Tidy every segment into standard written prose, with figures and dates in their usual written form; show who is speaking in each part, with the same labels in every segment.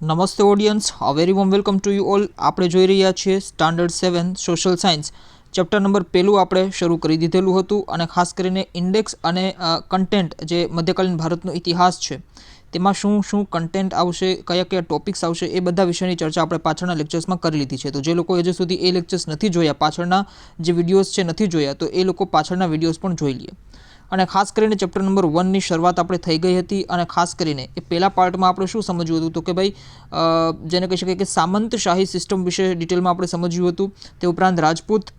Speaker 1: નમસ્તે audience, very warm welcome to you all. આપણે જોઈ રહ્યા છીએ standard 7 social science chapter number 1 આપણે શરૂ કરી દીધેલું હતું અને ખાસ કરીને ઇન્ડેક્સ અને કન્ટેન્ટ જે મધ્યકાલીન ભારતનો ઇતિહાસ છે તેમાં શું શું કન્ટેન્ટ આવશે, કયા કયા ટોપિક્સ આવશે, એ બધા વિષયની ચર્ચા આપણે પાછળના લેક્ચર્સમાં કરી લીધી છે. તો જે લોકો હજુ સુધી એ લેક્ચર્સ નથી જોયા, પાછળના જે વિડીયોઝ છે નથી જોયા, તો એ લોકો પાછળના વિડીયોઝ પણ જોઈ લે. અને ખાસ કરીને ચેપ્ટર નંબર 1ની શરૂઆત આપણે થઈ ગઈ હતી અને ખાસ કરીને એ પહેલા પાર્ટમાં આપણે શું સમજ્યું હતું તો કે ભાઈ જેને કહી શકાય કે સામંતશાહી સિસ્ટમ વિશે ડિટેલમાં આપણે સમજ્યું હતું. તે ઉપરાંત રાજપૂત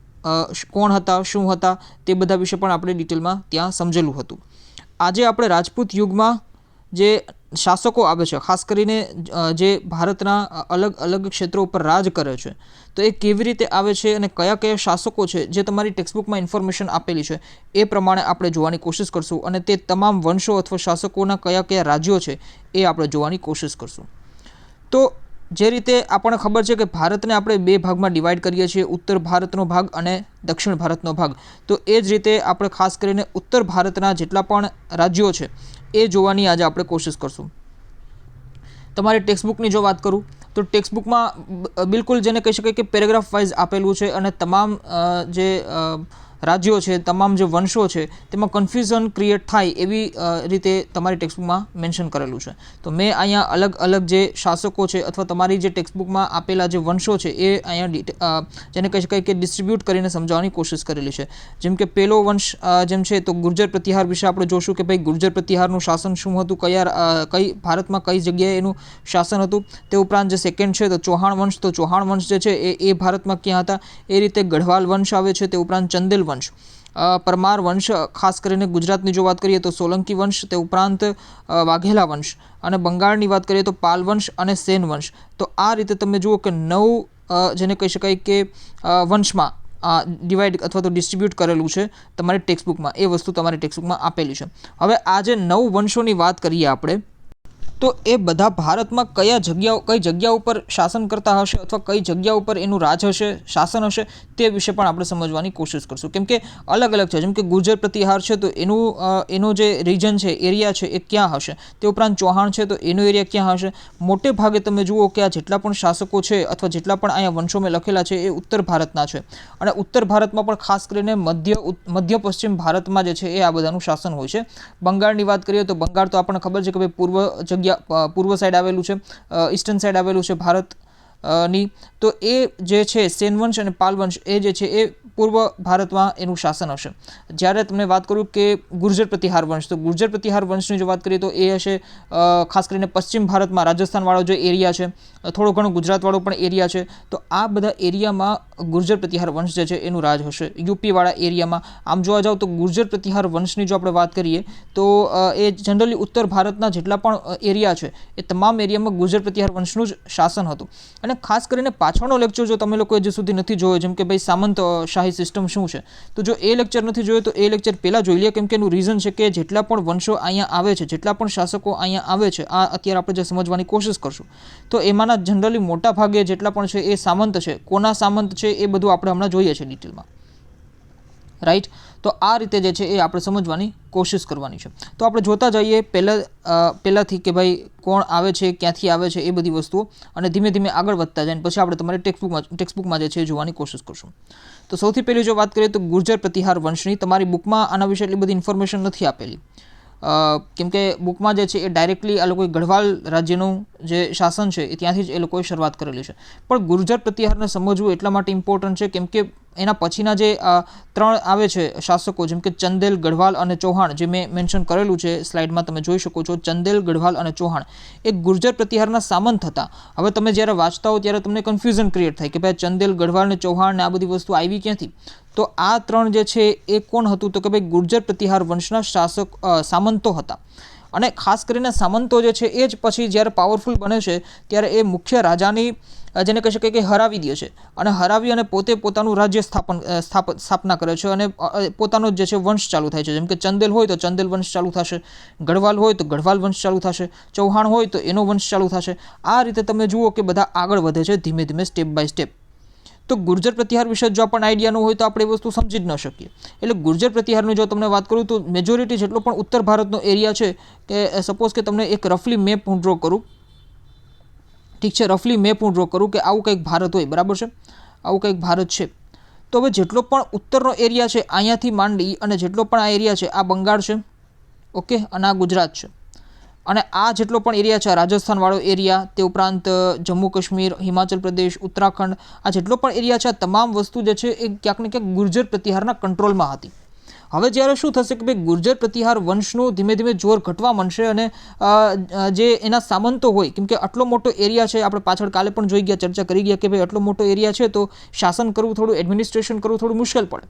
Speaker 1: કોણ હતા, શું હતા, તે બધા વિશે પણ આપણે ડિટેલમાં ત્યાં સમજેલું હતું. આજે આપણે રાજપૂત યુગમાં જે શાસકો આવે છે, ખાસ કરીને જે ભારતના અલગ અલગ ક્ષેત્રો ઉપર રાજ કરે છે, તો એ કેવી રીતે આવે છે અને કયા કયા શાસકો છે જે તમારી ટેક્સ્ટબુકમાં ઇન્ફોર્મેશન આપેલી છે એ પ્રમાણે આપણે જોવાની કોશિશ કરશું. અને તે તમામ વંશો અથવા શાસકોના કયા કયા રાજ્યો છે એ આપણે જોવાની કોશિશ કરશું. તો જે રીતે આપણને ખબર છે કે ભારતને આપણે બે ભાગમાં ડિવાઈડ કરીએ છીએ, ઉત્તર ભારતનો ભાગ અને દક્ષિણ ભારતનો ભાગ. તો એ જ રીતે આપણે ખાસ કરીને ઉત્તર ભારતના જેટલા પણ રાજ્યો છે એ જોવાની આજે આપણે કોશિશ કરશું. તમારી ટેક્સ્ટબુકની જો વાત કરું તો ટેક્સ્ટબુકમાં બિલકુલ જેને કહી શકાય કે પેરેગ્રાફ વાઇઝ આપેલું છે અને તમામ જે રાજ્યો છે, તમામ જે વંશો છે તેમાં કન્ફ્યુઝન ક્રિએટ થાય એવી રીતે તમારી ટેક્સ્ટબુકમાં મેન્શન કરેલું છે. તો મેં અહીંયા અલગ અલગ જે શાસકો છે અથવા તમારી જે ટેક્સ્ટબુકમાં આપેલા જે વંશો છે એ અહીંયા જેને કહી શકાય કે ડિસ્ટ્રીબ્યુટ કરીને સમજાવવાની કોશિશ કરેલી છે. જેમ કે પહેલો વંશ જેમ છે તો ગુર્જર પ્રતિહાર વિશે આપણે જોશું કે ભાઈ ગુર્જર પ્રતિહારનું શાસન શું હતું, કઈ ભારતમાં કઈ જગ્યાએ એનું શાસન હતું. તે ઉપરાંત જે સેકન્ડ છે તો ચૌહાણ વંશ, તો ચૌહાણ વંશ જે છે એ ભારતમાં ક્યાં હતા. એ રીતે ગઢવાલ વંશ આવે છે. તે ઉપરાંત ચંદેલ વંશ, પરમાર વંશ, ખાસ કરીને ગુજરાતની જો વાત કરીએ તો સોલંકી વંશ, તે ઉપરાંત વાઘેલા વંશ, અને બંગાળની વાત કરીએ તો પાલ વંશ અને સેન વંશ. તો આ રીતે તમે જુઓ કે 9 જેને કહી શકાય કે વંશમાં ડિવાઈડ અથવા તો ડિસ્ટ્રીબ્યુટ કરેલું છે તમારી ટેક્સ્ટબુકમાં. એ વસ્તુ તમારી ટેક્સ્ટબુકમાં આપેલી છે. હવે આ જે 9 વંશોની વાત કરીએ આપણે, તો એ બધા ભારતમાં કઈ જગ્યા ઉપર શાસન કરતા હશે અથવા કઈ જગ્યા ઉપર એનું રાજ હશે, શાસન હશે, તે વિશે પણ આપણે સમજવાની કોશિશ કરશું. કેમ કે અલગ અલગ છે. જેમ કે ગુર્જર પ્રતિહાર છે તો એનો જે રિજન છે, એરિયા છે, એ ક્યાં હશે. તે ઉપરાંત ચૌહાણ છે તો એનો એરિયા ક્યાં હશે. મોટે ભાગે તમે જુઓ કે આ જેટલા પણ શાસકો છે અથવા જેટલા પણ અહીંયા વંશો મેં લખેલા છે એ ઉત્તર ભારતના છે. અને ઉત્તર ભારતમાં પણ ખાસ કરીને મધ્ય પશ્ચિમ ભારતમાં જે છે એ આ બધાનું શાસન હોય છે. બંગાળની વાત કરીએ તો બંગાળ તો આપણને ખબર છે કે ભાઈ પૂર્વ સાઈડ આવેલું છે, ઈસ્ટર્ન સાઈડ આવેલું છે ભારતની. તો એ જે છે સેન વંશ અને પાલ વંશ, એ જે છે એ પૂર્વ ભારતમાં એનું શાસન હશે. જ્યારે તમને વાત કરું કે ગુર્જર પ્રતિહાર વંશ, તો ગુર્જર પ્રતિહાર વંશની જો વાત કરીએ તો એ હશે ખાસ કરીને પશ્ચિમ ભારતમાં, રાજસ્થાનવાળો જે એરિયા છે, થોડો ઘણો ગુજરાતવાળો પણ એરિયા છે. તો આ બધા એરિયામાં ગુર્જર પ્રતિહાર વંશ જે છે એનું રાજ હશે. યુપીવાળા એરિયામાં આમ જોવા જાવ તો ગુર્જર પ્રતિહાર વંશની જો આપણે વાત કરીએ તો એ જનરલી ઉત્તર ભારતના જેટલા પણ એરિયા છે એ તમામ એરિયામાં ગુર્જર પ્રતિહાર વંશનું જ શાસન હતું. અને ખાસ કરીને પાછળનો લેક્ચર જો તમે લોકો હજુ સુધી નથી જોયો, જેમ કે ભાઈ સામંતશાહી સિસ્ટમ શું છે, તો જો એ લેક્ચર નથી જોયો તો એ લેક્ચર પહેલાં જોઈ લે. કેમ કે એનું રીઝન છે કે જેટલા પણ વંશો અહીંયા આવે છે, જેટલા પણ શાસકો અહીંયા આવે છે, આ અત્યારે આપણે જે સમજવાની કોશિશ કરશું, તો એમાંના જનરલી મોટા ભાગે જેટલા પણ છે એ સામંત છે. કોના સામંત છે એ બધું આપણે હમણાં જોઈએ છીએ ડિટેલમાં, રાઈટ. તો આ રીતે જે છે એ આપણે સમજવાની કોશિશ કરવાની છે. તો આપણે જોતા જઈએ પહેલાંથી કે ભાઈ કોણ આવે છે, ક્યાંથી આવે છે, એ બધી વસ્તુઓ, અને ધીમે ધીમે આગળ વધતા જાય. પછી આપણે તમારી ટેક્સ્ટબુકમાં જે છે એ જોવાની કોશિશ કરશું. તો સૌથી પહેલી જો વાત કરીએ તો ગુર્જર પ્રતિહાર વંશની, તમારી બુકમાં આના વિશે એટલી બધી ઇન્ફોર્મેશન નથી આપેલી. કેમ કે બુકમાં જે છે એ ડાયરેક્ટલી આ લોકોએ ગઢવાલ રાજ્યનું જે શાસન છે એ ત્યાંથી જ એ લોકોએ શરૂઆત કરેલી છે. પણ ગુર્જર પ્રતિહારને સમજવું એટલા માટે ઇમ્પોર્ટન્ટ છે કેમ કે એના પછીના જે 3 આવે છે શાસકો, જેમ કે ચંદેલ, ગઢવાલ અને ચૌહાણ, જે મેં મેન્શન કરેલું છે સ્લાઇડમાં, તમે જોઈ શકો છો. ચંદેલ, ગઢવાલ અને ચૌહાણ એ ગુર્જર પ્રતિહારના સામંત હતા. હવે તમે જ્યારે વાંચતા હો ત્યારે તમને કન્ફ્યુઝન ક્રિએટ થાય કે ભાઈ ચંદેલ, ગઢવાલ અને ચૌહાણ ને આ બધી વસ્તુ આવી ક્યાંથી. તો આ 3 જે છે એ કોણ હતું તો કે ભાઈ ગુર્જર પ્રતિહાર વંશના સામંતો હતા. અને ખાસ કરીને સામંતો જે છે એ જ પછી જ્યારે પાવરફુલ બને છે ત્યારે એ મુખ્ય રાજાની જેને કહી શકાય કે હરાવી દે છે અને હરાવી અને પોતે પોતાનું રાજ્ય સ્થાપના કરે છે અને પોતાનો જે છે વંશ ચાલુ થાય છે. જેમ કે ચંદેલ હોય તો ચંદેલ વંશ ચાલુ થશે, ગઢવાલ હોય તો ગઢવાલ વંશ ચાલુ થશે, ચૌહાણ હોય તો એનો વંશ ચાલુ થશે. આ રીતે તમે જુઓ કે બધા આગળ વધે છે ધીમે ધીમે, સ્ટેપ બાય સ્ટેપ. તો ગુર્જર પ્રતિહાર વિશે જો આપણને આઈડિયા ન હોય તો આપણે એ વસ્તુ સમજી જ ન શકીએ. એટલે ગુર્જર પ્રતિહારની જો તમને વાત કરું તો મેજોરિટી જેટલો પણ ઉત્તર ભારતનો એરિયા છે, કે સપોઝ કે તમને એક રફલી મેપ હું ડ્રો કરું, ઠીક છે, રફલી મેપ હું ડ્રો કરું કે આવું કંઈક ભારત હોય, બરાબર છે, આવું કંઈક ભારત છે. તો હવે જેટલો પણ ઉત્તરનો એરિયા છે અહીંયાથી માંડી અને જેટલો પણ આ એરિયા છે આ બંગાળ છે, ઓકે, અને આ ગુજરાત છે, અને આ જેટલો પણ એરિયા છે રાજસ્થાનવાળો એરિયા, તે ઉપરાંત જમ્મુ કાશ્મીર, હિમાચલ પ્રદેશ, ઉત્તરાખંડ, આ જેટલો પણ એરિયા છે આ તમામ વસ્તુ જે છે એ ક્યાંક ને ક્યાંક ગુર્જર પ્રતિહારના કંટ્રોલમાં હતી. હવે જ્યારે શું થશે કે ભાઈ ગુર્જર પ્રતિહાર વંશનું ધીમે ધીમે જોર ઘટવા માંડશે અને જે એના સામંતો હોય, કેમ કે આટલો મોટો એરિયા છે, આપણે પાછળ કાલે પણ જોઈ ગયા, ચર્ચા કરી ગયા કે ભાઈ આટલો મોટો એરિયા છે તો શાસન કરવું થોડું, એડમિનિસ્ટ્રેશન કરવું થોડું મુશ્કેલ પડે.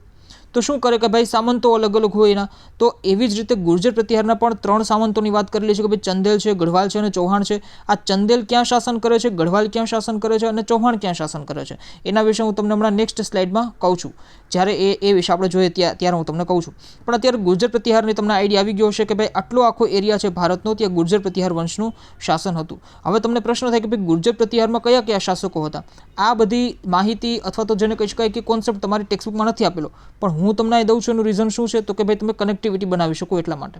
Speaker 1: તો શું કરે કે ભાઈ સામંતો અલગ અલગ હોય એના, તો એવી જ રીતે ગુર્જર પ્રતિહારના પણ 3 સામંતોની વાત કરેલી છે કે ભાઈ ચંદેલ છે, ગઢવાલ છે અને ચૌહાણ છે. આ ચંદેલ ક્યાં શાસન કરે છે, ગઢવાલ ક્યાં શાસન કરે છે અને ચૌહાણ ક્યાં શાસન કરે છે, એના વિશે હું તમને હમણાં નેક્સ્ટ સ્લાઇડમાં કહું છું, જ્યારે એ વિશે આપણે જોઈએ ત્યારે હું તમને કહું છું. પણ અત્યારે ગુર્જર પ્રતિહારની તમને આઈડિયા આવી ગયો હશે કે ભાઈ આટલો આખો એરિયા છે ભારતનો, ત્યાં ગુર્જર પ્રતિહાર વંશનું શાસન હતું. હવે તમને પ્રશ્ન થાય કે ભાઈ ગુર્જર પ્રતિહારમાં કયા કયા શાસકો હતા. આ બધી માહિતી અથવા તો જેને કહી શકાય કે કોન્સેપ્ટ તમારી ટેક્સ્ટબુકમાં નથી આપેલો, પણ હું તમને એ દઉં છું. એનું રીઝન શું છે તો કે ભાઈ તમે કનેક્ટિવિટી બનાવી શકો એટલા માટે.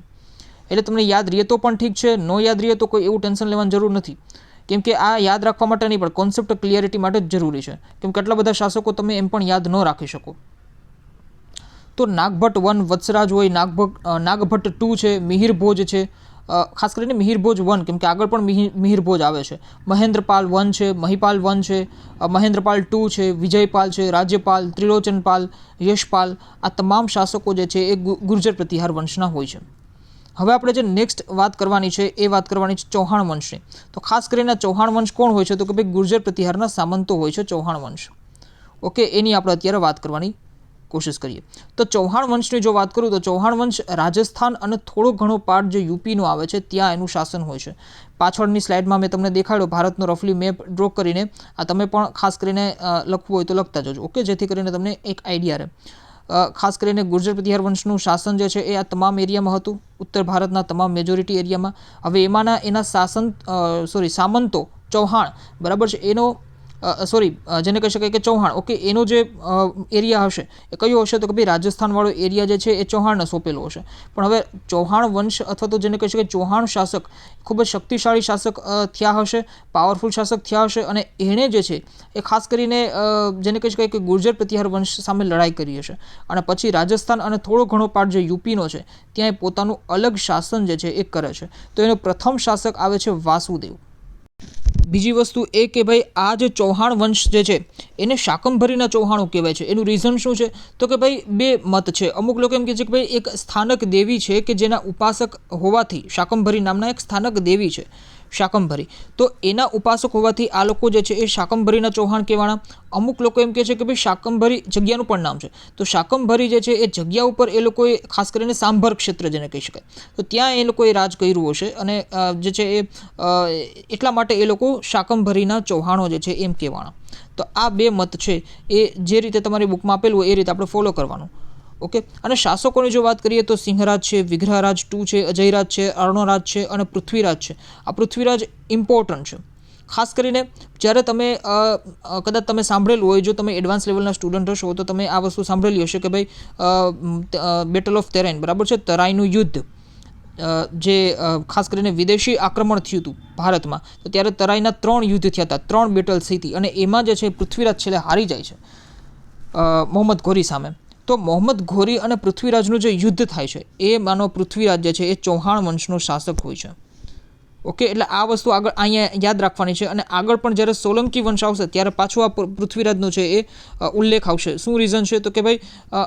Speaker 1: એટલે તમને યાદ રહે તો પણ ઠીક છે, ન યાદ રહે તો કોઈ એવું ટેન્શન લેવાની જરૂર નથી, કેમ કે આ યાદ રાખવા માટે નહીં પણ કોન્સેપ્ટ ક્લિયરિટી માટે જ જરૂરી છે, કેમ કે આટલા બધા શાસકો તમે એમ પણ યાદ ન રાખી શકો. તો નાગભટ્ટ 1 વત્સરાજ હોય, નાગભટ્ટ 2 છે, મિહિરભોજ છે, ખાસ કરીને મિહિરભોજ 1, કેમ કે આગળ પણ મિહિરભોજ આવે છે, મહેન્દ્રપાલ 1 છે, મહિપાલ 1 છે, મહેન્દ્રપાલ 2 છે, વિજયપાલ છે, રાજ્યપાલ, ત્રિલોચનપાલ, યશપાલ, આ તમામ શાસકો જે છે એ ગુર્જર પ્રતિહાર વંશના હોય છે. હવે આપણે જે નેક્સ્ટ વાત કરવાની છે એ વાત કરવાની છે ચૌહાણ વંશની. તો ખાસ કરીને ચૌહાણ વંશ કોણ હોય છે તો કે ભાઈ ગુર્જર પ્રતિહારના સામંતો હોય છે ચૌહાણ વંશ, ઓકે. એની આપણે અત્યારે વાત કરવાની કોશિશ કરીએ. તો ચૌહાણ વંશની જો વાત કરું તો ચૌહાણ વંશ રાજસ્થાન અને થોડો ઘણો પાર્ટ જે યુપીનો આવે છે ત્યાં એનું શાસન હોય છે. પાછળની સ્લાઇડમાં મેં તમને દેખાડ્યો ભારતનો રફલી મેપ ડ્રો કરીને, આ તમે પણ ખાસ કરીને લખવું હોય તો લખતા જજો, ઓકે, જેથી કરીને તમને એક આઈડિયા રહે. ખાસ કરીને ગુર્જર પ્રતિહાર વંશનું શાસન જે છે એ આ તમામ એરિયામાં હતું, ઉત્તર ભારતના તમામ મેજોરિટી એરિયામાં. હવે એના સામંતો ચૌહાણ, બરાબર છે, એનો જેને કહી શકાય કે ચૌહાણ, ઓકે, એનો જે એરિયા હશે એ કયો હશે તો કે ભાઈ રાજસ્થાનવાળો એરિયા જે છે એ ચૌહાણને સોંપેલો હશે. પણ હવે ચૌહાણ વંશ અથવા તો જેને કહી શકાય ચૌહાણ શાસક ખૂબ જ શક્તિશાળી શાસક થયા હશે, પાવરફુલ શાસક થયા હશે, અને એણે જે છે એ ખાસ કરીને જેને કહી શકાય કે ગુર્જર પ્રતિહાર વંશ સામે લડાઈ કરી હશે, અને પછી રાજસ્થાન અને થોડો ઘણો પાર્ટ જે યુપીનો છે ત્યાં પોતાનું અલગ શાસન જે છે એ કરે છે. તો એનો પ્રથમ શાસક આવે છે વાસુદેવ. બીજી વસ્તુ એ કે ભાઈ આ જે ચૌહાણ વંશ જે છે એને શાકંભરીના ચૌહાણો કહેવાય છે. એનું રીઝન શું છે તો કે ભાઈ 2 મત છે. અમુક લોકો એમ કહે છે કે ભાઈ એક સ્થાનક દેવી છે કે જેના ઉપાસક હોવાથી, શાકંભરી નામના એક સ્થાનક દેવી છે શાકંભરી, તો એના ઉપાસક હોવાથી આ લોકો જે છે એ શાકંભરીના ચૌહાણ કહેવાના. અમુક લોકો એમ કહે છે કે ભાઈ શાકંભરી જગ્યાનું પણ નામ છે, તો શાકંભરી જે છે એ જગ્યા ઉપર એ લોકોએ ખાસ કરીને સાંભર ક્ષેત્ર જેને કહી શકાય, તો ત્યાં એ લોકોએ રાજ કર્યું હશે, અને જે છે એ એટલા માટે એ લોકો શાકંભરીના ચૌહાણો જે છે એમ કહેવાના. તો આ 2 મત છે એ જે રીતે તમારી બુકમાં આપેલું હોય એ રીતે આપણે ફોલો કરવાનું, ઓકે. અને શાસકોની જો વાત કરીએ તો સિંહરાજ છે, વિગ્રહરાજ 2 છે, અજયરાજ છે, અર્ણોરાજ છે અને પૃથ્વીરાજ છે. આ પૃથ્વીરાજ ઇમ્પોર્ટન્ટ છે. ખાસ કરીને જ્યારે તમે કદાચ તમે સાંભળેલું હોય, જો તમે એડવાન્સ લેવલના સ્ટુડન્ટ હશો તો તમે આ વસ્તુ સાંભળેલી હશે કે ભાઈ બેટલ ઓફ તરાઈન, બરાબર છે, તરાઈનું યુદ્ધ, જે ખાસ કરીને વિદેશી આક્રમણ થયું હતું ભારતમાં, તો ત્યારે તરાઈના 3 યુદ્ધ થયા હતા, 3 બેટલ્સ થઈ હતી, અને એમાં જે છે પૃથ્વીરાજ છેલ્લે હારી જાય છે મોહમ્મદ ઘોરી સામે. તો મોહમ્મદ ઘોરી અને પૃથ્વીરાજનું જે યુદ્ધ થાય છે એ માનો પૃથ્વીરાજ જે છે એ ચૌહાણ વંશનો શાસક હોય છે, ઓકે. એટલે આ વસ્તુ આગળ અહીંયા યાદ રાખવાની છે, અને આગળ પણ જ્યારે સોલંકી વંશ આવશે ત્યારે પાછું આ પૃથ્વીરાજનો છે એ ઉલ્લેખ આવશે. શું રીઝન છે તો કે ભાઈ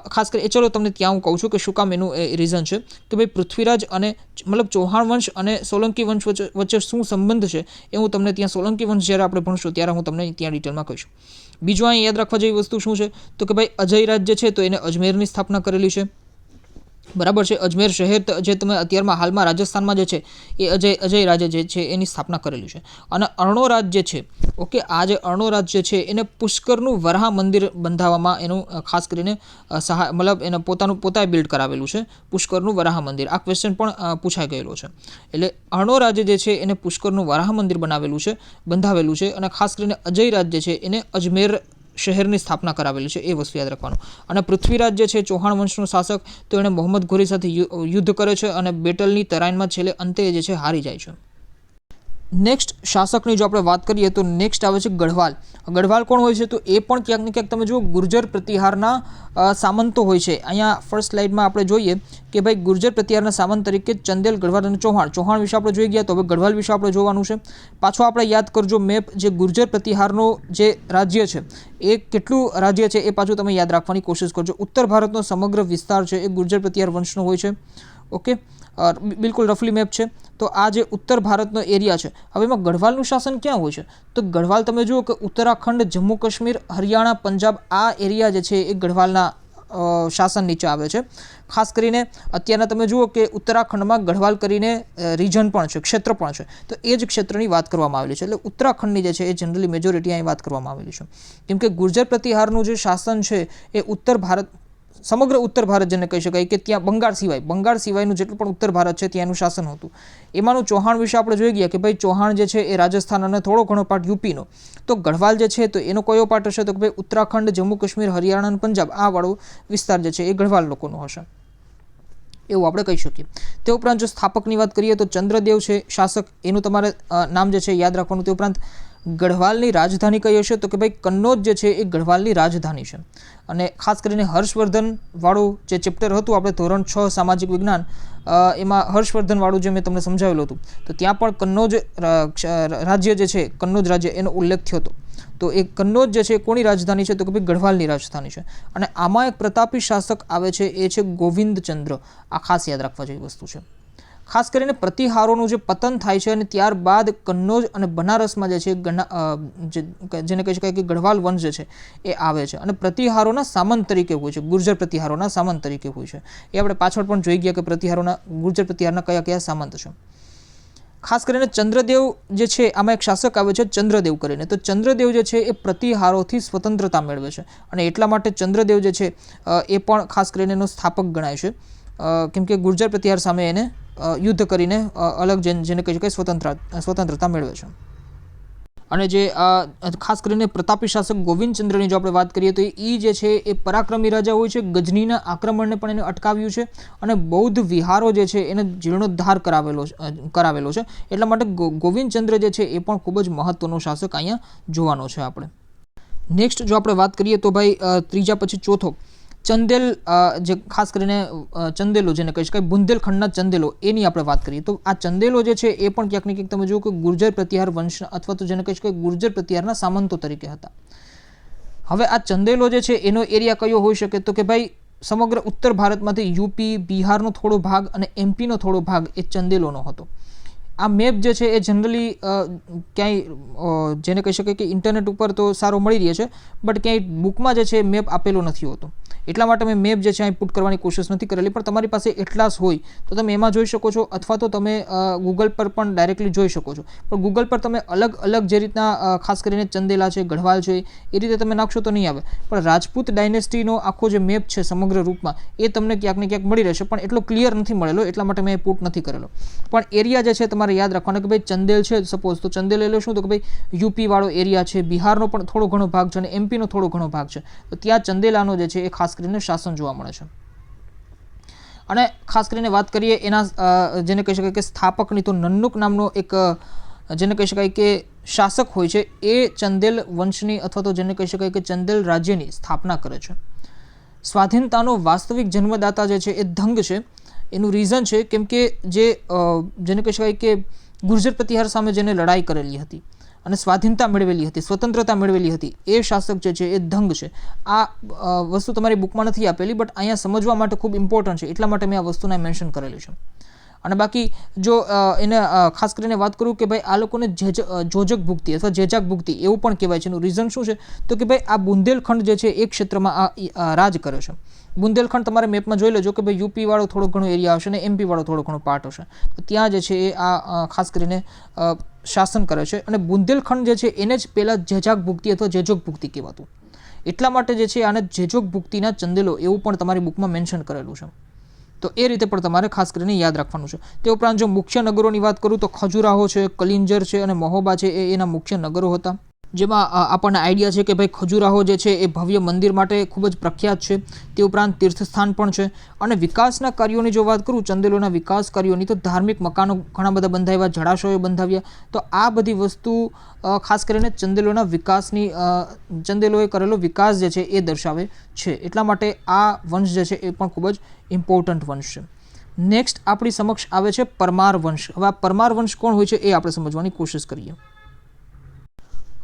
Speaker 1: ખાસ કરી ચલો તમને ત્યાં હું કહું છું કે શું કામ એનું રીઝન છે કે ભાઈ પૃથ્વીરાજ અને મતલબ ચૌહાણ વંશ અને સોલંકી વંશ વચ્ચે શું સંબંધ છે એ હું તમને ત્યાં સોલંકી વંશ જ્યારે આપણે ભણશું ત્યારે હું તમને ત્યાં ડિટેલમાં કહીશું. બીજું અહીં યાદ રાખવા જેવી વસ્તુ શું છે તો કે ભાઈ અજયરાજ જે છે તો એને અજમેરની સ્થાપના કરેલી છે, બરાબર છે. અજમેર શહેર જે તમે અત્યારમાં હાલમાં રાજસ્થાનમાં જે છે એ અજયરાજે જે છે એની સ્થાપના કરેલી છે. અને અર્ણોરાજ જે છે, ઓકે, આ જે અર્ણોરાજ જે છે એને પુષ્કરનું વરાહ મંદિર બંધાવવામાં એનું ખાસ કરીને મતલબ એને પોતાએ બિલ્ડ કરાવેલું છે પુષ્કરનું વરાહ મંદિર. આ ક્વેશ્ચન પણ પૂછાઈ ગયેલો છે. એટલે અર્ણોરાજે જે છે એને પુષ્કરનું વરાહ મંદિર બંધાવેલું છે, અને ખાસ કરીને અજયરાજ જે છે એને અજમેર શહેરની સ્થાપના કરાવેલી છે, એ વસ્તુ યાદ રાખવાનું. અને પૃથ્વીરાજ જે છે ચૌહાણ વંશનો શાસક, તો એણે મોહમ્મદ ઘોરી સાથે યુદ્ધ કરે છે અને બેટલની તરાઈનમાં છેલ્લે અંતે જે છે હારી જાય છે. નેક્સ્ટ શાસકની જો આપણે વાત કરીએ તો નેક્સ્ટ આવે છે ગઢવાલ. ગઢવાલ કોણ હોય છે? તો એ પણ ક્યાંક ને ક્યાંક તમે જુઓ ગુર્જર પ્રતિહારના સામંતો હોય છે. અહીંયા ફર્સ્ટ સ્લાઇડમાં આપણે જોઈએ કે ભાઈ ગુર્જર પ્રતિહારના સામંત તરીકે ચંદેલ, ગઢવાલ અને ચૌહાણ વિશે આપણે જોઈ ગયા. તો હવે ગઢવાલ વિશે આપણે જોવાનું છે. પાછો આપણે યાદ કરજો મેપ, જે ગુર્જર પ્રતિહારનો જે રાજ્ય છે એ કેટલું રાજ્ય છે એ પાછું તમે યાદ રાખવાની કોશિશ કરજો. ઉત્તર ભારતનો સમગ્ર વિસ્તાર છે એ ગુર્જર પ્રતિહાર વંશનો હોય છે. ઓકે, બિલકુલ રફલી મેપ છે. તો આ જે ઉત્તર ભારતનો એરિયા છે, હવે એમાં ગઢવાલનું શાસન ક્યાં હોય છે? તો ગઢવાલ તમે જુઓ કે ઉત્તરાખંડ, જમ્મુ કાશ્મીર, હરિયાણા, પંજાબ આ એરિયા જે છે એ ગઢવાલના શાસન નીચે આવે છે. ખાસ કરીને અત્યારના તમે જુઓ કે ઉત્તરાખંડમાં ગઢવાલ કરીને રિજન પણ છે, ક્ષેત્ર પણ છે. તો એ જ ક્ષેત્રની વાત કરવામાં આવેલી છે. એટલે ઉત્તરાખંડની જે છે એ જનરલી મેજોરિટી અહીં વાત કરવામાં આવેલી છે. કેમ કે ગુર્જર પ્રતિહારનું જે શાસન છે એ ઉત્તર ભારત, સમગ્ર ઉત્તર ભારત જેને કહી શકાય કે ત્યાં બંગાળ સિવાયનું જેટલું પણ ઉત્તર ભારત છે ત્યાંનું શાસન હતું. એમાંનું ચૌહાણ વિશે આપણે જોઈ ગયા કે ભાઈ ચૌહાણ જે છે એ રાજસ્થાન અને થોડો ઘણો પાર્ટ યુપીનો. તો ગઢવાલ જે છે તો એનો કયો પાર્ટ હશે? તો કે ભાઈ ઉત્તરાખંડ, જમ્મુ કાશ્મીર, હરિયાણા અને પંજાબ આ વાળો વિસ્તાર જે છે એ ગઢવાલ લોકોનો હશે, એવું આપણે કહી શકીએ. તે ઉપરાંત જો સ્થાપકની વાત કરીએ તો ચંદ્રદેવ છે શાસક, એનું તમારે નામ જે છે યાદ રાખવાનું. તે ઉપરાંત ગઢવાલની રાજધાની કઈ હશે? તો કે ભાઈ કન્નૌજ જે છે એ ગઢવાલની રાજધાની છે. અને ખાસ કરીને હર્ષવર્ધન વાળું જે ચેપ્ટર હતું આપણે ધોરણ 6 સામાજિક વિજ્ઞાન, એમાં હર્ષવર્ધન વાળું જે મેં તમને સમજાવેલું હતું, તો ત્યાં પણ કન્નૌજ રાજ્ય જે છે, કન્નૌજ રાજ્ય એનો ઉલ્લેખ થયો હતો. તો એ કન્નૌજ જે છે કોની રાજધાની છે? તો કે ભાઈ ગઢવાલની રાજધાની છે. અને આમાં એક પ્રતાપી શાસક આવે છે એ છે ગોવિંદચંદ્ર. આ ખાસ યાદ રાખવા જેવી વસ્તુ છે. ખાસ કરીને પ્રતિહારોનું જે પતન થાય છે અને ત્યારબાદ કન્નૌજ અને બનારસમાં જે છે જેને કહી શકાય કે ગઢવાલ વંશ જે છે એ આવે છે અને પ્રતિહારોના સામંત તરીકે હોય છે, ગુર્જર પ્રતિહારોના સામંત તરીકે હોય છે. એ આપણે પાછળ પણ જોઈ ગયા કે ગુર્જર પ્રતિહારના કયા કયા સામંત છે. ખાસ કરીને ચંદ્રદેવ જે છે, આમાં એક શાસક આવે છે ચંદ્રદેવ કરીને. તો ચંદ્રદેવ જે છે એ પ્રતિહારોથી સ્વતંત્રતા મેળવે છે અને એટલા માટે ચંદ્રદેવ જે છે એ પણ ખાસ કરીને એનો સ્થાપક ગણાય છે. કેમ કે ગુર્જર પ્રતિહાર સામે એને યુદ્ધ કરીને અલગ જેને કહી શકાય સ્વતંત્રતા મેળવે છે. અને જે ખાસ કરીને પ્રતાપી શાસક ગોવિંદચંદ્રની જો આપણે વાત કરીએ તો એ જે છે એ પરાક્રમી રાજા હોય છે. ગજનીના આક્રમણને પણ એને અટકાવ્યું છે અને બૌદ્ધ વિહારો જે છે એને જીર્ણોદ્ધાર કરાવેલો છે. એટલા માટે ગોવિંદચંદ્ર જે છે એ પણ ખૂબ જ મહત્વનો શાસક અહીંયા જોવાનો છે આપણે. નેક્સ્ટ જો આપણે વાત કરીએ તો ભાઈ ત્રીજા પછી ચોથો ચંદેલ, જે ખાસ કરીને ચંદેલો જેને કહી શકાય બુંદેલખંડના ચંદેલો, એની આપણે વાત કરીએ તો આ ચંદેલો જે છે એ પણ ક્યાંક ને ક્યાંક તમે જુઓ કે ગુર્જર પ્રતિહાર વંશ અથવા તો જેને કહી શકાય ગુર્જર પ્રતિહારના સામંતો તરીકે હતા. હવે આ ચંદેલો જે છે એનો એરિયા કયો હોઈ શકે? તો કે ભાઈ સમગ્ર ઉત્તર ભારતમાંથી યુપી, બિહારનો થોડો ભાગ અને એમપીનો થોડો ભાગ એ ચંદેલોનો હતો. આ મેપ જે છે એ જનરલી ક્યાંય જેને કહી શકાય કે ઇન્ટરનેટ ઉપર તો સારો મળી રહે છે, બટ ક્યાંય બુકમાં જે છે મેપ આપેલો નથી હોતો. એટલા માટે મેં મેપ જે છે અહીં પુટ કરવાની કોશિશ નથી કરેલી. પણ તમારી પાસે એટલાસ હોય તો તમે એમાં જોઈ શકો છો, અથવા તો તમે ગૂગલ પર પણ ડાયરેક્ટલી જોઈ શકો છો. પણ ગૂગલ પર તમે અલગ અલગ જે રીતના ખાસ કરીને ચંદેલા છે, ગઢવાલ છે, એ રીતે તમે નાખશો તો નહીં આવે. પણ રાજપૂત ડાયનેસ્ટીનો આખો જે મેપ છે સમગ્ર રૂપમાં એ તમને ક્યાંક ને ક્યાંક મળી રહેશે, પણ એટલો ક્લિયર નથી મળેલો, એટલા માટે મેં પુટ નથી કરેલો. પણ એરિયા જે છે તમારે યાદ રાખવાનો કે ભાઈ ચંદેલ છે સપોઝ, તો ચંદેલ એટલે શું? તો કે ભાઈ યુપી વાળો એરિયા છે, બિહારનો પણ થોડો ઘણો ભાગ છે અને એમપીનો થોડો ઘણો ભાગ છે. તો ત્યાં ચંદેલાનો જે છે એ ખાસ કરીને શાસન જોવા મળે છે. અને ખાસ કરીને વાત કરીએ એના જેને કહી શકાય કે સ્થાપકની, તો નન્નુક નામનો એક જેને કહી શકાય કે શાસક હોય છે, એ ચંદેલ વંશની અથવા તો જેને કહી શકાય કે ચંદેલ રાજ્યની સ્થાપના કરે છે. સ્વાધીનતાનો વાસ્તવિક જન્મદાતા જે છે એ ધંગ છે. એનું રીઝન છે કેમ કે જેને કહી શકાય કે ગુર્જર પ્રતિહાર સામે જેને લડાઈ કરેલી હતી અને સ્વાધીનતા મેળવેલી હતી, સ્વતંત્રતા મેળવેલી હતી, એ શાસક જે છે એ ધંગ છે. આ વસ્તુ તમારી બુકમાં નથી આપેલી, બટ અહીંયા સમજવા માટે ખૂબ ઇમ્પોર્ટન્ટ છે, એટલા માટે મેં આ વસ્તુને મેન્શન કરેલી છે. અને બાકી જો એને ખાસ કરીને વાત કરું કે ભાઈ આ લોકોને જોજક ભુક્તિ અથવા જેજાક ભુક્તિ એવું પણ કહેવાય છે. એનું રીઝન શું છે? તો કે ભાઈ આ બુંદેલખંડ જે છે એ ક્ષેત્રમાં રાજ કરે છે. બુંદેલખંડ તમારે મેપમાં જોઈ લેજો કે ભાઈ યુપી વાળો થોડો ઘણો એરિયા હશે અને એમપી વાળો થોડો ઘણો પાર્ટ હશે. તો ત્યાં જે છે એ આ ખાસ કરીને શાસન કરે છે. અને બુંદેલખંડ જે છે એને જ પહેલાં જેજાક ભુક્તિ અથવા જેજોક ભુક્તિ કહેવાતું. એટલા માટે જે છે આને જેજોક ભુક્તિના ચંદેલો એવું પણ તમારી બુકમાં મેન્શન કરેલું છે. તો એ રીતે પણ તમારે ખાસ કરીને યાદ રાખવાનું છે. તે ઉપરાંત જો મુખ્ય નગરોની વાત કરું તો ખજુરાહો છે, કલિંજર છે અને મહોબા છે એ એના મુખ્ય નગરો હતા. જેમાં આપણને આઈડિયા છે કે ભાઈ ખજુરાહો જે છે એ ભવ્ય મંદિર માટે ખૂબ જ પ્રખ્યાત છે, તે ઉપરાંત તીર્થસ્થાન પણ છે. અને વિકાસના કાર્યોની જો વાત કરું, ચંદેલોના વિકાસ કાર્યોની, તો ધાર્મિક મકાનો ઘણા બધા બંધાવ્યા, જળાશયો બંધાવ્યા. તો આ બધી વસ્તુ ખાસ કરીને ચંદેલોના વિકાસની ચંદેલોએ કરેલો વિકાસ જે છે એ દર્શાવે છે. એટલા માટે આ વંશ જે છે એ પણ ખૂબ જ ઇમ્પોર્ટન્ટ વંશ છે. નેક્સ્ટ આપણી સમક્ષ આવે છે પરમાર વંશ. હવે આ પરમાર વંશ કોણ હોય છે એ આપણે સમજવાની કોશિશ કરીએ.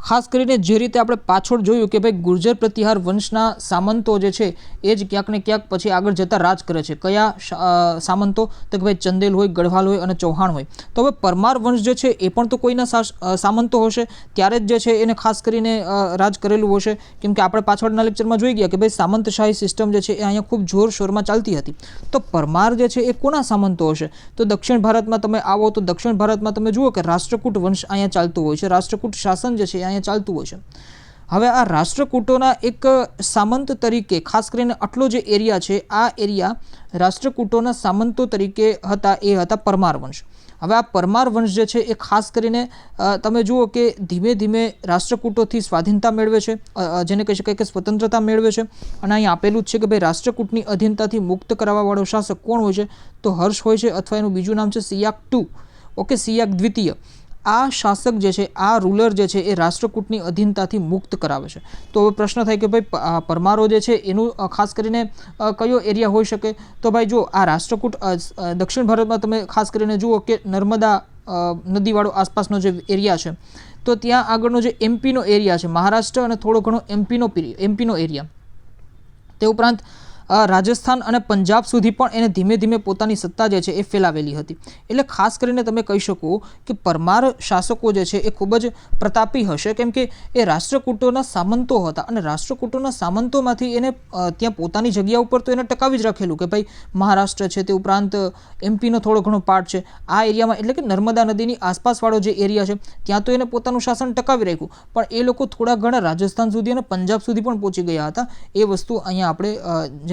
Speaker 1: ખાસ કરીને જે રીતે આપણે પાછળ જોયું કે ભાઈ ગુર્જર પ્રતિહાર વંશના સામંતો જે છે એ જ ક્યાંક ને ક્યાંક પછી આગળ જતા રાજ કરે છે. કયા સામંતો? તો કે ભાઈ ચંદેલ હોય, ગઢવાલ હોય અને ચૌહાણ હોય. તો હવે પરમાર વંશ જે છે એ પણ તો કોઈના સામંતો હશે, ત્યારે જ જે છે એને ખાસ કરીને રાજ કરેલું હશે. કેમ કે આપણે પાછળના લેક્ચરમાં જોઈ ગયા કે ભાઈ સામંતશાહી સિસ્ટમ જે છે એ અહીંયા ખૂબ જોરશોરમાં ચાલતી હતી. તો પરમાર જે છે એ કોના સામંતો હશે? તો દક્ષિણ ભારતમાં તમે આવો તો દક્ષિણ ભારતમાં તમે જુઓ કે રાષ્ટ્રકૂટ વંશ અહીંયા ચાલતું હોય છે, રાષ્ટ્રકૂટ શાસન જે છે અહીંયા ચાલતું હોય છે. હવે આ રાષ્ટ્રકૂટોના એક સામંત તરીકે ખાસ કરીને આટલો જે એરિયા છે, આ એરિયા રાષ્ટ્રકૂટોના સામંતો તરીકે હતા, એ હતા પરમાર વંશ. હવે આ પરમાર વંશ જે છે એ ખાસ કરીને તમે જુઓ કે ધીમે ધીમે રાષ્ટ્રકૂટોથી સ્વાધીનતા મેળવે છે, જેને કહી શકાય કે સ્વતંત્રતા મેળવે છે. અને અહીં આપેલું જ છે કે ભાઈ રાષ્ટ્રકૂટની અધીનતાથી મુક્ત કરાવવાવાળો શાસક કોણ હોય છે? તો હર્ષ હોય છે, અથવા એનું બીજું નામ છે સિયાક II. ઓકે, સિયાક દ્વિતીય. આ શાસક જે છે, આ રૂલર જે છે એ રાષ્ટ્રકૂટની અધીનતાથી મુક્ત કરાવે છે. તો હવે પ્રશ્ન થાય કે ભાઈ પરમારો જે છે એનું ખાસ કરીને કયો એરિયા હોઈ શકે? તો ભાઈ જો આ રાષ્ટ્રકૂટ દક્ષિણ ભારતમાં તમે ખાસ કરીને જુઓ કે નર્મદા નદીવાળો આસપાસનો જે એરિયા છે, તો ત્યાં આગળનો જે એમપીનો એરિયા છે, મહારાષ્ટ્ર અને થોડો ઘણો એમપીનો એરિયા, તે ઉપરાંત રાજસ્થાન અને પંજાબ સુધી પણ એને ધીમે ધીમે પોતાની સત્તા જે છે એ ફેલાવેલી હતી. એટલે ખાસ કરીને તમે કહી શકો કે પરમાર શાસકો જે છે એ ખૂબ જ પ્રતાપી હશે, કેમ કે એ રાષ્ટ્રકૂટોના સામંતો હતા. અને રાષ્ટ્રકૂટોના સામંતોમાંથી એને ત્યાં પોતાની જગ્યા ઉપર તો એને ટકાવી જ રાખેલું કે ભાઈ મહારાષ્ટ્ર છે, તે ઉપરાંત એમપીનો થોડો ઘણો પાર્ટ છે આ એરિયામાં, એટલે કે નર્મદા નદીની આસપાસવાળો જે એરિયા છે ત્યાં તો એને પોતાનું શાસન ટકાવી રાખ્યું. પણ એ લોકો થોડા ઘણા રાજસ્થાન સુધી અને પંજાબ સુધી પણ પહોંચી ગયા હતા. એ વસ્તુ અહીંયા આપણે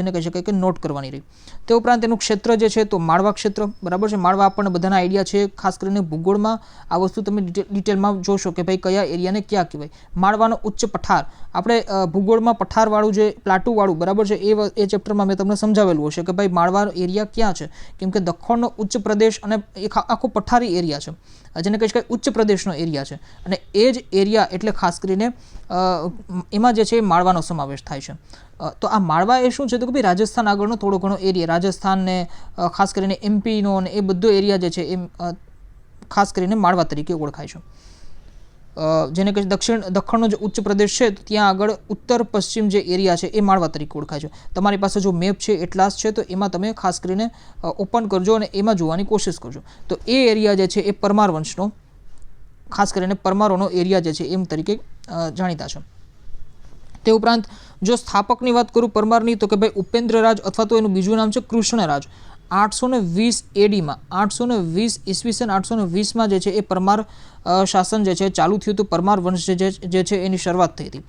Speaker 1: જેને કહી શકાય કે નોટ કરવાની રહી. તે ઉપરાંત એનું ક્ષેત્ર જે છે તો માળવા ક્ષેત્ર, બરાબર છે. માળવા આપણને બધાના આઈડિયા છે. ખાસ કરીને ભૂગોળમાં આ વસ્તુ તમે ડિટેલમાં જોશો કે ભાઈ કયા એરિયાને ક્યાં કહેવાય. માળવાનો ઉચ્ચ પઠાર, આપણે ભૂગોળમાં પઠારવાળું જે પ્લાટુવાળું, બરાબર છે, એ ચેપ્ટરમાં મેં તમને સમજાવેલું હશે કે ભાઈ માળવાનો એરિયા ક્યાં છે. કેમ કે દખણનો ઉચ્ચ પ્રદેશ અને એક આખો પઠારી એરિયા છે, જેને કહી શકાય ઉચ્ચ પ્રદેશનો એરિયા છે. અને એ જ એરિયા એટલે ખાસ કરીને એમાં જે છે એ માળવાનો સમાવેશ થાય છે. તો આ માળવા એ શું છે? તો કે ભાઈ રાજસ્થાન આગળનો થોડો ઘણો એરિયા, રાજસ્થાનને ખાસ કરીને એમપીનો અને એ બધો એરિયા જે છે એ ખાસ કરીને માળવા તરીકે ઓળખાય છે. જેને કહે દખણનો જે ઉચ્ચ પ્રદેશ છે તો ત્યાં આગળ ઉત્તર પશ્ચિમ જે એરિયા છે એ માળવા તરીકે ઓળખાય છે. તમારી પાસે જો મેપ છે, એટલાસ છે, તો એમાં તમે ખાસ કરીને ઓપન કરજો અને એમાં જોવાની કોશિશ કરજો. તો એ એરિયા જે છે એ પરમાર વંશનો, ખાસ કરીને પરમારોનો એરિયા જે છે એમ તરીકે જાણીતા છે. તે ઉપરાંત જો સ્થાપકની વાત કરું પરમારની, તો કે ભાઈ ઉપેન્દ્રરાજ, અથવા તો એનું બીજું નામ છે કૃષ્ણરાજ. 820 એડીમાં, 820 ઈસવીસન 820માં જે છે એ પરમાર શાસન જે છે ચાલુ થયું હતું. પરમાર વંશ જે છે એની શરૂઆત થઈ હતી.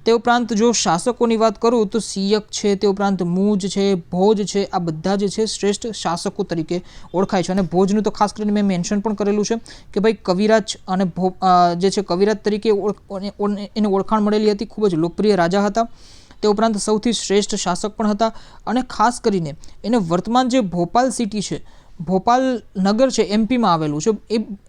Speaker 1: તે ઉપરાંત જો શાસકોની વાત કરું તો સિયક છે, તે ઉપરાંત મૂજ છે, ભોજ છે, આ બધા જે છે શ્રેષ્ઠ શાસકો તરીકે ઓળખાય છે. અને ભોજનું તો ખાસ કરીને મેં મેન્શન પણ કરેલું છે કે ભાઈ કવિરાજ અને જે છે કવિરાજ તરીકે એને ઓળખાણ મળેલી હતી. ખૂબ જ લોકપ્રિય રાજા હતા. તે ઉપરાંત સૌથી શ્રેષ્ઠ શાસક પણ હતા. અને ખાસ કરીને એને વર્તમાન જે ભોપાલ સિટી છે, ભોપાલ નગર છે, એમપીમાં આવેલું છે,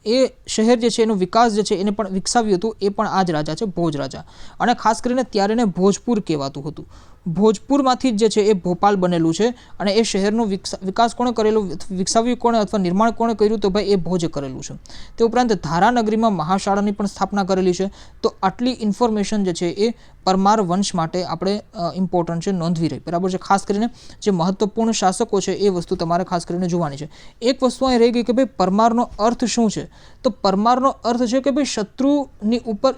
Speaker 1: એ શહેર જે છે એનો વિકાસ જે છે એને પણ વિકસાવ્યું હતું. એ પણ આ જ રાજા છે, ભોજ રાજા. અને ખાસ કરીને ત્યારે એને ભોજપુર કહેવાતું હતું. ભોજપુરમાંથી જ જે છે એ ભોપાલ બનેલું છે. અને એ શહેરનો વિકાસ કોણે કરેલો, વિકસાવ્યું કોણે અથવા નિર્માણ કોણે કર્યું? તો ભાઈ એ ભોજે કરેલું છે. તે ઉપરાંત ધારાનગરીમાં મહાશાળાની પણ સ્થાપના કરેલી છે. તો આટલી ઇન્ફોર્મેશન જે છે એ પરમાર વંશ માટે આપણે ઇમ્પોર્ટન્ટ છે, નોંધવી રહી, બરાબર છે. ખાસ કરીને જે મહત્વપૂર્ણ શાસકો છે એ વસ્તુ તમારે ખાસ કરીને જોવાની છે. એક વસ્તુ અહીં રહી ગઈ કે ભાઈ પરમારનો અર્થ શું છે? તો પરમારનો અર્થ છે કે ભાઈ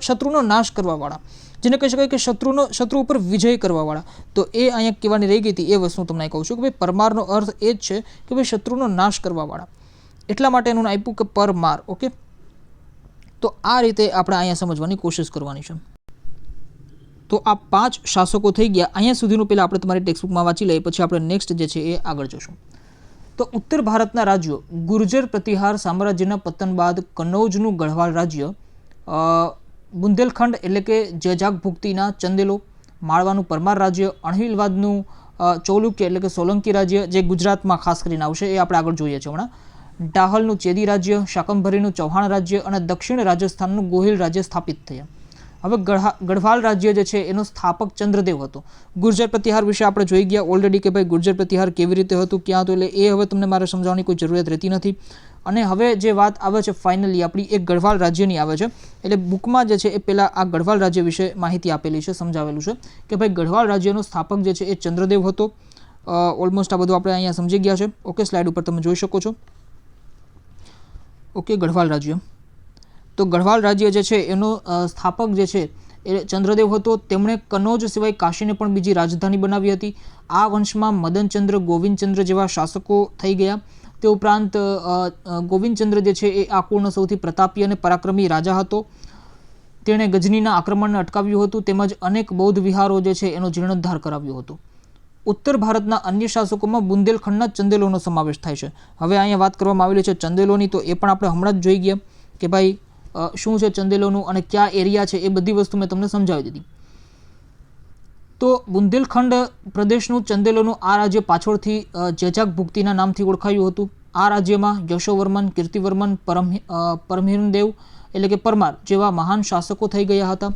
Speaker 1: શત્રુનો નાશ કરવાવાળા, જેને કહી શકાય કે શત્રુ ઉપર વિજય કરવાવાળા. તો એ અહીંયા કહેવાની રહી ગઈ હતી, એ વસ્તુ તમને કહું છું કે ભાઈ પરમારનો અર્થ એ જ છે કે ભાઈ શત્રુનો નાશ કરવાવાળા. એટલા માટે એનું આપ્યું કે પરમાર. ઓકે, તો આ રીતે આપણે અહીંયા સમજવાની કોશિશ કરવાની છે. તો આ 5 શાસકો થઈ ગયા. અહીંયા સુધીનું પહેલાં આપણે તમારી ટેક્સ્ટબુકમાં વાંચી લઈએ, પછી આપણે નેક્સ્ટ જે છે એ આગળ જશું. તો ઉત્તર ભારતના રાજ્યો, ગુર્જર પ્રતિહાર સામ્રાજ્યના પતન બાદ કનૌજનું ગઢવાલ રાજ્ય બુંદેલખંડ એટલે કે જેજાક ભુક્તિના ચંદેલો, માળવાનું પરમાર રાજ્ય, અણહિલવાદનું ચોલુક્ય એટલે કે સોલંકી રાજ્ય જે ગુજરાતમાં ખાસ કરીને આવશે, એ આપણે આગળ જોઈએ છીએ હમણાં. ડાહલનું ચેદી રાજ્ય, શાકંભરીનું ચૌહાણ રાજ્ય અને દક્ષિણ રાજસ્થાનનું ગોહિલ રાજ્ય સ્થાપિત થયા. હવે ગઢવાલ રાજ્ય જે છે એનો સ્થાપક ચંદ્રદેવ હતો. ગુર્જર પ્રતિહાર વિશે આપણે જોઈ ગયા ઓલરેડી કે ભાઈ ગુર્જર પ્રતિહાર કેવી રીતે હતું, ક્યાં હતું, એટલે એ હવે તમને મારે સમજાવવાની કોઈ જરૂરિયાત રહેતી નથી. અને હવે જે વાત આવે છે ફાઇનલી આપણી એક ગઢવાલ રાજ્યની આવે છે. એટલે બુકમાં જે છે એ પહેલાં આ ગઢવાલ રાજ્ય વિશે માહિતી આપેલી છે, સમજાવેલું છે કે ભાઈ ગઢવાલ રાજ્યનો સ્થાપક જે છે એ ચંદ્રદેવ હતો. ઓલમોસ્ટ આ બધું આપણે અહીંયા સમજી ગયા છે. ઓકે, સ્લાઇડ ઉપર તમે જોઈ શકો છો. ઓકે, ગઢવાલ રાજ્ય. તો ગઢવાલ રાજ્ય જે છે એનો સ્થાપક જે છે એ ચંદ્રદેવ હતો. તેમણે કનોજ સિવાય કાશીને પણ બીજી રાજધાની બનાવી હતી. આ વંશમાં મદનચંદ્ર, ગોવિંદચંદ્ર જેવા શાસકો થઈ ગયા. તે ઉપરાંત ગોવિંદચંદ્ર જે છે એ આ કુળનો સૌથી પ્રતાપી અને પરાક્રમી રાજા હતો. તેણે ગજનીના આક્રમણને અટકાવ્યું હતું, તેમજ અનેક બૌદ્ધ વિહારો જે છે એનો જીર્ણોદ્ધાર કરાવ્યો હતો. ઉત્તર ભારતના અન્ય શાસકોમાં બુંદેલખંડના ચંદેલોનો સમાવેશ થાય છે. હવે અહીંયા વાત કરવામાં આવેલી છે ચંદેલોની, તો એ પણ આપણે હમણાં જ જોઈ ગયા કે ભાઈ શું છે ચંદેલોનું અને કયા એરિયા છે, એ બધી વસ્તુ મેં તમને સમજાવી દીધી. તો બુંદેલખંડ પ્રદેશનું ચંદેલોનું આ રાજ્ય પાછળથી જેજાક ભુક્તિના નામથી ઓળખાયું હતું. આ રાજ્યમાં યશોવર્મન, કીર્તિવર્મન, પરમહિરદેવ એટલે કે પરમાર જેવા મહાન શાસકો થઈ ગયા હતા.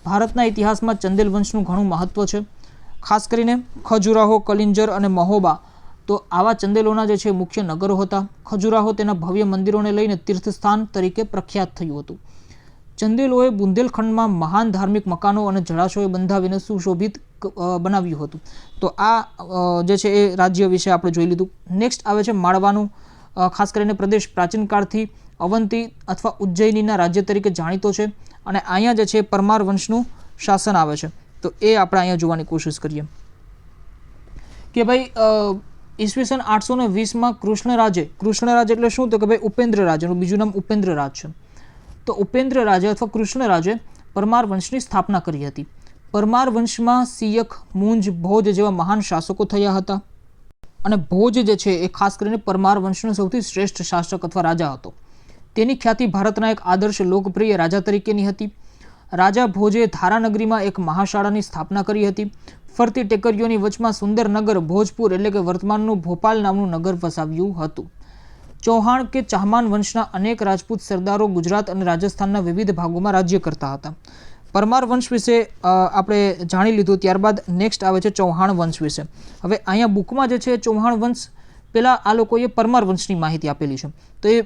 Speaker 1: ભારતના ઇતિહાસમાં ચંદેલ વંશનું ઘણું મહત્વ છે. ખાસ કરીને ખજુરાહો, કલિંજર અને મહોબા તો આવા ચંદેલોના જે છે મુખ્ય નગરો હતા. ખજુરાહો તેના ભવ્ય મંદિરોને લઈને તીર્થસ્થાન તરીકે પ્રખ્યાત થયું હતું. ચંદેલોએ બુંદેલખંડમાં મહાન ધાર્મિક મકાનો અને જળાશયો બંધાવીને સુશોભિત બનાવ્યું હતું. તો આ જે છે એ રાજ્ય વિશે આપણે જોઈ લીધું. નેક્સ્ટ આવે છે માળવાનું. ખાસ કરીને પ્રદેશ પ્રાચીન કાળથી અવંતી અથવા ઉજ્જૈનીના રાજ્ય તરીકે જાણીતો છે અને અહીંયા જે છે પરમાર વંશનું શાસન આવે છે. તો એ આપણે અહીંયા જોવાની કોશિશ કરીએ કે ભાઈ ઈસવીસન 820માં કૃષ્ણરાજ એટલે શું, તો કે ભાઈ ઉપેન્દ્ર રાજ્યનું બીજું નામ ઉપેન્દ્ર રાજ છે. તો ઉપેન્દ્ર રાજે અથવા કૃષ્ણ રાજે પરમાર વંશની સ્થાપના કરી હતી. પરમાર વંશમાં સિયખ, મુંજ, ભોજ જેવા મહાન શાસકો થયા હતા અને ભોજ જે છે એ ખાસ કરીને પરમાર વંશનો સૌથી શ્રેષ્ઠ શાસક અથવા રાજા હતો. તેની ખ્યાતિ ભારતના એક આદર્શ લોકપ્રિય રાજા તરીકેની હતી. રાજા ભોજે ધારાનગરીમાં એક મહાશાળાની સ્થાપના કરી હતી. ફરતી ટેકરીઓની વચમાં સુંદર નગર ભોજપુર એટલે કે વર્તમાનનું ભોપાલ નામનું નગર વસાવ્યું હતું. ચૌહાણ કે ચાહમાન વંશના અનેક રાજપૂત સરદારો ગુજરાત અને રાજસ્થાનના વિવિધ ભાગોમાં રાજ્ય કરતા હતા. પરમાર વંશ વિશે આપણે જાણી લીધું. ત્યારબાદ નેક્સ્ટ આવે છે ચૌહાણ વંશ વિશે. હવે અહીંયા બુકમાં જે છે ચૌહાણ વંશ પહેલાં આ લોકોએ પરમાર વંશની માહિતી આપેલી છે, તો એ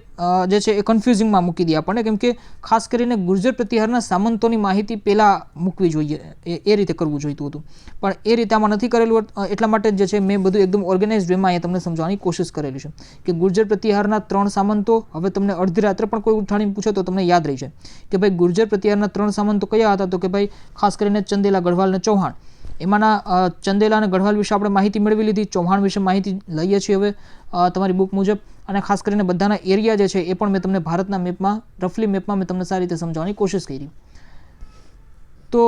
Speaker 1: જે છે એ કન્ફ્યુઝિંગમાં મૂકી દે આપણને, કેમ કે ખાસ કરીને ગુર્જર પ્રતિહારના સામંતોની માહિતી પહેલાં મૂકવી જોઈએ, એ રીતે કરવું જોઈતું હતું, પણ એ રીતે આમાં નથી કરેલું. એટલા માટે જે છે મેં બધું એકદમ ઓર્ગેનાઇઝ વેમાં અહીંયા તમને સમજાવવાની કોશિશ કરેલી છે કે ગુર્જર પ્રતિહારના 3 સામંતો. હવે તમને અડધી રાત્રે પણ કોઈ ઉઠાડીને પૂછે તો તમને યાદ રહી જાય કે ભાઈ ગુર્જર પ્રતિહારના 3 સામંતો કયા હતા, તો કે ભાઈ ખાસ કરીને ચંદેલા, ગઢવાલ અને ચૌહાણ. એમાંના ચંદેલા અને ગઢવાલ વિશે આપણે માહિતી મેળવી લીધી. ચૌહાણ વિશે માહિતી લઈએ છીએ હવે તમારી બુક મુજબ, અને ખાસ કરીને બધાના એરિયા જે છે એ પણ મેં તમને ભારતના મેપમાં, રફલી મેપમાં મેં તમને સારી રીતે સમજાવવાની કોશિશ કરી. તો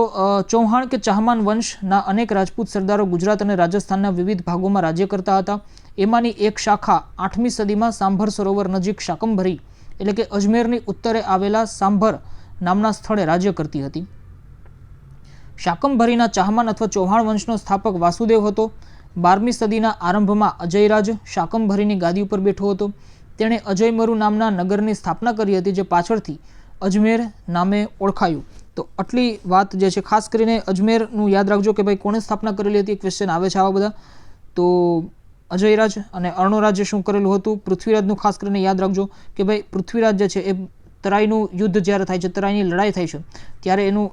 Speaker 1: ચૌહાણ કે ચાહમાન વંશના અનેક રાજપૂત સરદારો ગુજરાત અને રાજસ્થાનના વિવિધ ભાગોમાં રાજ્ય કરતા હતા. એમાંની એક શાખા 8મી સદીમાં સાંભર સરોવર નજીક શાકંભરી એટલે કે અજમેરની ઉત્તરે આવેલા સાંભર નામના સ્થળે રાજ્ય કરતી હતી. શાકંભરીના ચાહમાન અથવા ચૌહાણ વંશનો સ્થાપક વાસુદેવ હતો. 12મી સદીના આરંભમાં અજયરાજ શાકંભરીની ગાદી ઉપર બેઠો હતો. તેણે અજયમરુ નામના નગરની સ્થાપના કરી હતી, જે પાછળથી અજમેર નામે ઓળખાયું. તો આટલી વાત જે છે ખાસ કરીને અજમેરનું યાદ રાખજો કે ભાઈ કોણે સ્થાપના કરેલી હતી. ક્વેશ્ચન આવે છે આવા બધા. તો અજયરાજ અને અર્ણોરાજે શું કરેલું હતું. પૃથ્વીરાજનું ખાસ કરીને યાદ રાખજો કે ભાઈ પૃથ્વીરાજ જે છે એ તરાઈનું યુદ્ધ જ્યારે થાય છે, તરાઈની લડાઈ થાય છે, ત્યારે એનું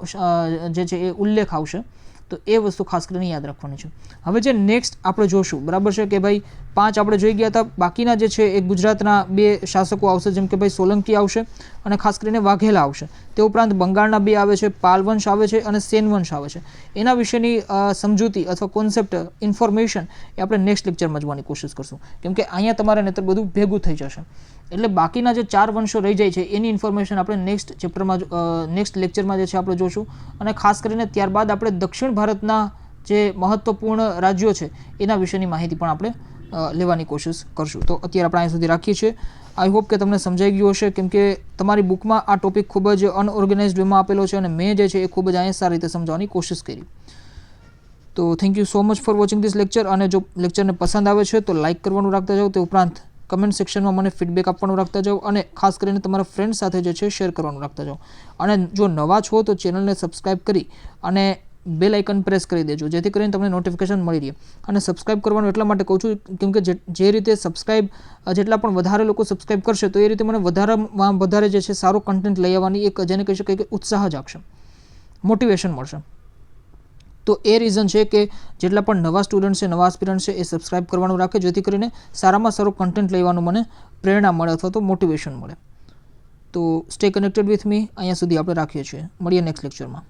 Speaker 1: જે છે એ ઉલ્લેખ આવશે. તો એ વસ્તુ ખાસ કરીને યાદ રાખવાની છે. હવે જે નેક્સ્ટ આપણે જોશું, બરાબર છે કે ભાઈ 5 આપણે જોઈ ગયા હતા. બાકીના જે છે એ ગુજરાતના 2 શાસકો આવશે, જેમ કે ભાઈ સોલંકી આવશે અને ખાસ કરીને વાઘેલા આવશે. તે ઉપરાંત બંગાળના 2 આવે છે, પાલ વંશ આવે છે અને સેન વંશ આવે છે. એના વિશેની સમજૂતી અથવા કોન્સેપ્ટ, ઇન્ફોર્મેશન એ આપણે નેક્સ્ટ લેક્ચરમાં જોવાની કોશિશ કરશું, કેમ કે અહીંયા તમારે નહીતર બધું ભેગું થઈ જશે. એટલે બાકીના જે 4 વંશો રહી જાય છે એની ઇન્ફોર્મેશન આપણે નેક્સ્ટ ચેપ્ટરમાં, નેક્સ્ટ લેક્ચરમાં જે છે આપણે જોશું. અને ખાસ કરીને ત્યારબાદ આપણે દક્ષિણ ભારતના જે મહત્વપૂર્ણ રાજ્યો છે એના વિશેની માહિતી પણ આપણે લેવાની કોશિશ કરશું. તો અત્યારે આપણે અહીં સુધી રાખીએ છીએ. આઈ હોપ કે તમને સમજાઈ ગયું હશે, કેમ કે તમારી બુકમાં આ ટોપિક ખૂબ જ અનઓર્ગેનાઇઝડ વેમાં આપેલો છે અને મેં જે છે એ ખૂબ જ અહીંયા સારી રીતે સમજાવવાની કોશિશ કરી. તો thank you so much for watching this lecture. અને જો લેક્ચરને પસંદ આવે છે તો લાઇક કરવાનું રાખતા જાઓ. તે ઉપરાંત કમેન્ટ સેક્શનમાં મને ફીડબેક આપવાનું રાખતા જાઓ અને ખાસ કરીને તમારા ફ્રેન્ડ સાથે જે છે શેર કરવાનું રાખતા જાઓ. અને જો નવા છો તો ચેનલને સબસ્ક્રાઈબ કરી અને બેલ આઇકન પ્રેસ કરી દેજો, જેથી કરીને તમને નોટિફિકેશન મળી રહે. અને સબસ્ક્રાઇબ કરવાનું એટલા માટે કહું છું કેમ કે જે રીતે જેટલા પણ વધારે લોકો સબસ્ક્રાઇબ કરશે તો એ રીતે મને વધારેમાં વધારે જે છે સારું કન્ટેન્ટ લઈ આવવાની એક જેને કહી શકાય કે ઉત્સાહ જાગશે, મોટિવેશન મળશે. તો એ રીઝન છે કે જેટલા પણ નવા સ્ટુડન્ટ છે, નવા આસ્પિરન્ટ છે, એ સબસ્ક્રાઇબ કરવાનું રાખે, જેથી કરીને સારામાં સારું કન્ટેન્ટ લેવાનું મને પ્રેરણા મળે અથવા તો મોટિવેશન મળે. તો સ્ટે કનેક્ટેડ વિથ મી. અહીંયા સુધી આપણે રાખીએ છીએ. મળીએ નેક્સ્ટ લેક્ચરમાં.